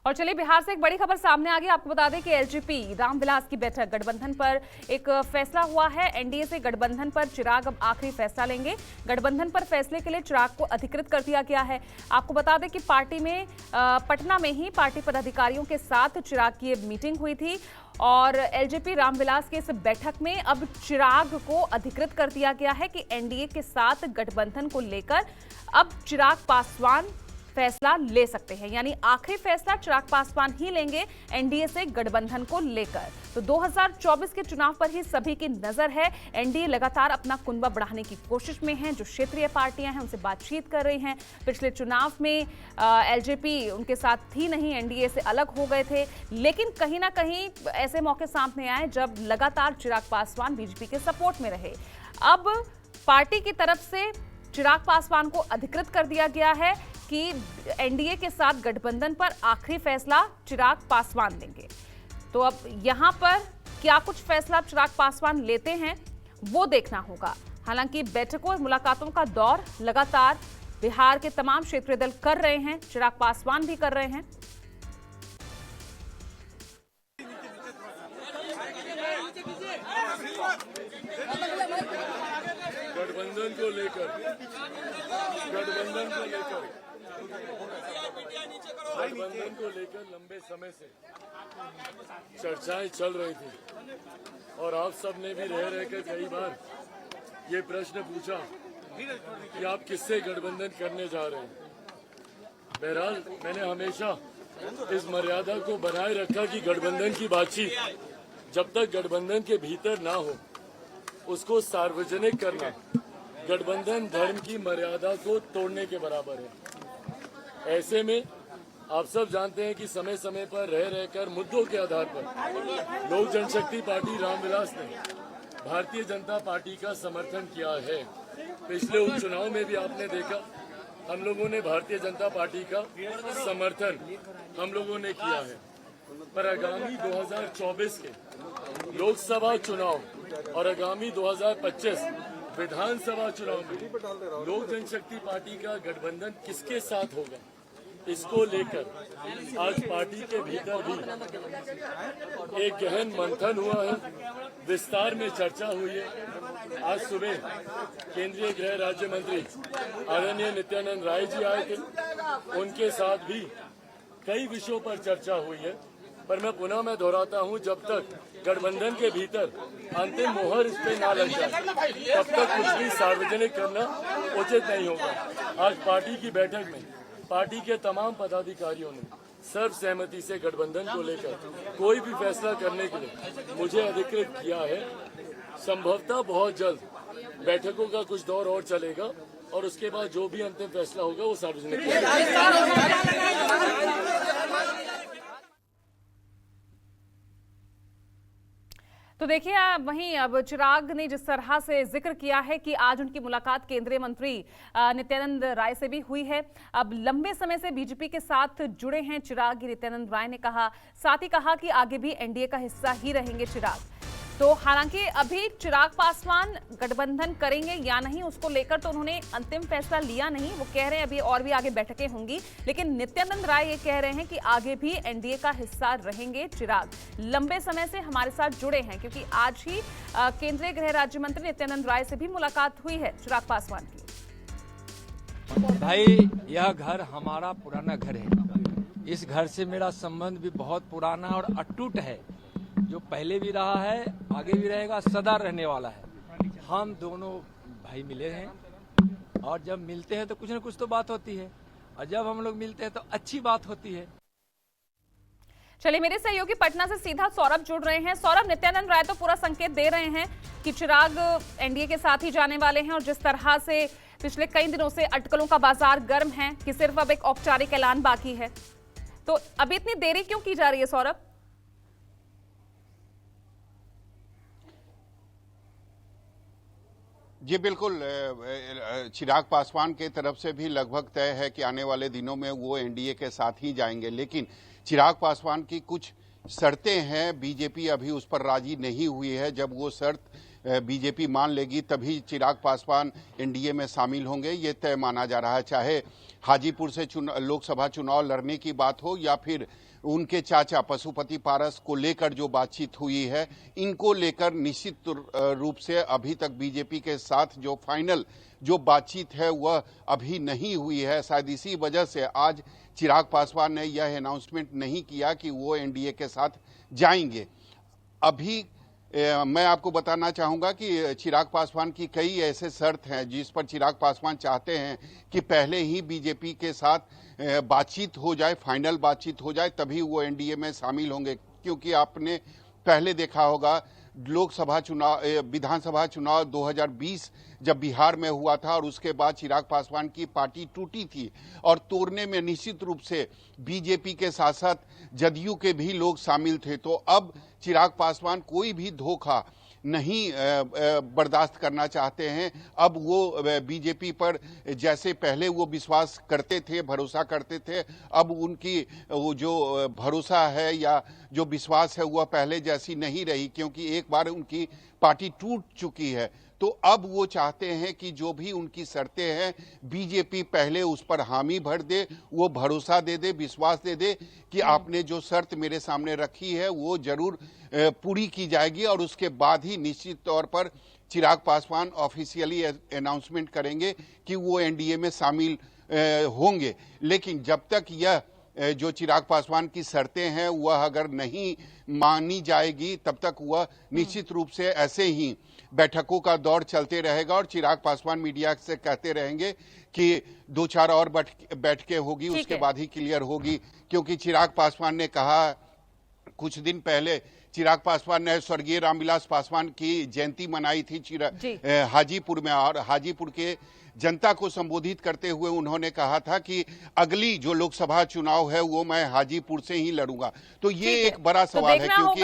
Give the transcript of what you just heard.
और चलिए बिहार से एक बड़ी खबर सामने आ गई। आपको बता दें कि एलजेपी रामविलास की बैठक गठबंधन पर एक फैसला हुआ है। एनडीए से गठबंधन पर चिराग अब आखिरी फैसला लेंगे। गठबंधन पर फैसले के लिए चिराग को अधिकृत कर दिया गया है। आपको बता दें कि पार्टी में पटना में ही पार्टी पदाधिकारियों के साथ चिराग की मीटिंग हुई थी और एलजेपी रामविलास की इस बैठक में अब चिराग को अधिकृत कर दिया गया है कि एनडीए के साथ गठबंधन को लेकर अब चिराग पासवान फैसला ले सकते हैं, यानी आखिरी फैसला चिराग पासवान ही लेंगे एनडीए से गठबंधन को लेकर। तो 2024 के चुनाव पर ही सभी की नजर है। एनडीए लगातार अपना कुनबा बढ़ाने की कोशिश में है। जो क्षेत्रीय पार्टियां हैं उनसे बातचीत कर रही हैं। पिछले चुनाव में एलजेपी उनके साथ थी नहीं, एनडीए से अलग हो गए थे, लेकिन कहीं ना कहीं ऐसे मौके सामने आए जब लगातार चिराग पासवान बीजेपी के सपोर्ट में रहे। अब पार्टी की तरफ से चिराग पासवान को अधिकृत कर दिया गया है कि एनडीए के साथ गठबंधन पर आखिरी फैसला चिराग पासवान लेंगे। तो अब यहां पर क्या कुछ फैसला चिराग पासवान लेते हैं वो देखना होगा। हालांकि बैठकों और मुलाकातों का दौर लगातार बिहार के तमाम क्षेत्रीय दल कर रहे हैं, चिराग पासवान भी कर रहे हैं। गठबंधन को लेकर लंबे समय से चर्चाएं चल रही थी और आप सब ने भी रह रहकर कई बार ये प्रश्न पूछा कि आप किससे गठबंधन करने जा रहे हैं। बहरहाल मैंने हमेशा इस मर्यादा को बनाए रखा कि गठबंधन की बातचीत जब तक गठबंधन के भीतर ना हो उसको सार्वजनिक करना गठबंधन धर्म की मर्यादा को तोड़ने के बराबर है। ऐसे में आप सब जानते हैं कि समय समय पर रह रहकर मुद्दों के आधार पर लोक जनशक्ति पार्टी रामविलास ने भारतीय जनता पार्टी का समर्थन किया है। पिछले उपचुनाव में भी आपने देखा हम लोगों ने भारतीय जनता पार्टी का समर्थन हम लोगों ने किया है। पर आगामी 2024 के लोकसभा चुनाव और आगामी 2025 विधानसभा चुनाव में लोक जनशक्ति पार्टी का गठबंधन किसके साथ होगा, इसको लेकर आज पार्टी के भीतर भी एक गहन मंथन हुआ है, विस्तार में चर्चा हुई है। आज सुबह केंद्रीय गृह राज्य मंत्री आदरणीय नित्यानंद राय जी आए थे, उनके साथ भी कई विषयों पर चर्चा हुई है। पर मैं पुनः दोहराता हूं, जब तक गठबंधन के भीतर अंतिम मोहर इस पे ना लग जाए तब तक कुछ भी सार्वजनिक करना उचित नहीं होगा। आज पार्टी की बैठक में पार्टी के तमाम पदाधिकारियों ने सर्वसहमति से गठबंधन को लेकर कोई भी फैसला करने के लिए मुझे अधिकृत किया है। संभवतः बहुत जल्द बैठकों का कुछ दौर और चलेगा और उसके बाद जो भी अंतिम फैसला होगा वो सार्वजनिक किया जाएगा। तो देखिए वहीं अब चिराग ने जिस तरह से जिक्र किया है कि आज उनकी मुलाकात केंद्रीय मंत्री नित्यानंद राय से भी हुई है। अब लंबे समय से बीजेपी के साथ जुड़े हैं चिराग, नित्यानंद राय ने कहा, साथ ही कहा कि आगे भी एनडीए का हिस्सा ही रहेंगे चिराग। तो हालांकि अभी चिराग पासवान गठबंधन करेंगे या नहीं उसको लेकर तो उन्होंने अंतिम फैसला लिया नहीं। वो कह रहे हैं अभी और भी आगे बैठकें होंगी, लेकिन नित्यानंद राय ये कह रहे हैं कि आगे भी एनडीए का हिस्सा रहेंगे चिराग। लंबे समय से हमारे साथ जुड़े हैं, क्योंकि आज ही केंद्रीय गृह राज्य मंत्री नित्यानंद राय से भी मुलाकात हुई है चिराग पासवान की। भाई यह घर हमारा पुराना घर है। इस घर से मेरा संबंध भी बहुत पुराना और अटूट है, जो पहले भी रहा है, आगे भी रहेगा, सदा रहने वाला है। हम दोनों भाई मिले हैं और जब मिलते हैं तो कुछ न कुछ तो बात होती है, और जब हम लोग मिलते हैं तो अच्छी बात होती है। चलिए मेरे सहयोगी पटना से सीधा सौरभ जुड़ रहे हैं। सौरभ, नित्यानंद राय तो पूरा संकेत दे रहे हैं कि चिराग एनडीए के साथ ही जाने वाले हैं और जिस तरह से पिछले कई दिनों से अटकलों का बाजार गर्म है कि सिर्फ अब एक औपचारिक ऐलान बाकी है, तो अभी इतनी देरी क्यों की जा रही है सौरभ? जी बिल्कुल, चिराग पासवान के तरफ से भी लगभग तय है कि आने वाले दिनों में वो एनडीए के साथ ही जाएंगे, लेकिन चिराग पासवान की कुछ शर्तें हैं, बीजेपी अभी उस पर राजी नहीं हुई है। जब वो शर्त बीजेपी मान लेगी तभी चिराग पासवान एनडीए में शामिल होंगे, ये तय माना जा रहा है। चाहे हाजीपुर से लोकसभा चुनाव लड़ने की बात हो या फिर उनके चाचा पशुपति पारस को लेकर जो बातचीत हुई है, इनको लेकर निश्चित रूप से अभी तक बीजेपी के साथ जो फाइनल जो बातचीत है वह अभी नहीं हुई है। शायद इसी वजह से आज चिराग पासवान ने यह अनाउंसमेंट नहीं किया कि वो एनडीए के साथ जाएंगे। अभी मैं आपको बताना चाहूंगा कि चिराग पासवान की कई ऐसे शर्त हैं जिस पर चिराग पासवान चाहते हैं कि पहले ही बीजेपी के साथ बातचीत हो जाए, फाइनल बातचीत हो जाए, तभी वो एनडीए में शामिल होंगे। क्योंकि आपने पहले देखा होगा लोकसभा चुनाव, विधानसभा चुनाव 2020 जब बिहार में हुआ था और उसके बाद चिराग पासवान की पार्टी टूटी थी और तोड़ने में निश्चित रूप से बीजेपी के साथ साथ जदयू के भी लोग शामिल थे। तो अब चिराग पासवान कोई भी धोखा नहीं बर्दाश्त करना चाहते हैं। अब वो बीजेपी पर जैसे पहले वो विश्वास करते थे, भरोसा करते थे, अब उनकी वो जो भरोसा है या जो विश्वास है वह पहले जैसी नहीं रही, क्योंकि एक बार उनकी पार्टी टूट चुकी है। तो अब वो चाहते हैं कि जो भी उनकी शर्तें हैं बीजेपी पहले उस पर हामी भर दे, वो भरोसा दे दे, विश्वास दे दे कि आपने जो शर्त मेरे सामने रखी है वो जरूर पूरी की जाएगी और उसके बाद ही निश्चित तौर पर चिराग पासवान ऑफिशियली अनाउंसमेंट करेंगे कि वो एनडीए में शामिल होंगे। लेकिन जब तक यह जो चिराग पासवान की शर्तें हैं वह अगर नहीं मानी जाएगी तब तक वह निश्चित रूप से ऐसे ही बैठकों का दौर चलते रहेगा और चिराग पासवान मीडिया से कहते रहेंगे कि 2-4 और बैठकें होगी, उसके बाद ही क्लियर होगी। क्योंकि चिराग पासवान ने कहा, कुछ दिन पहले चिराग पासवान ने स्वर्गीय रामविलास पासवान की जयंती मनाई थी हाजीपुर में और हाजीपुर के जनता को संबोधित करते हुए उन्होंने कहा था कि अगली जो लोकसभा चुनाव है वो मैं हाजीपुर से ही लड़ूंगा। तो ये एक बड़ा सवाल है क्योंकि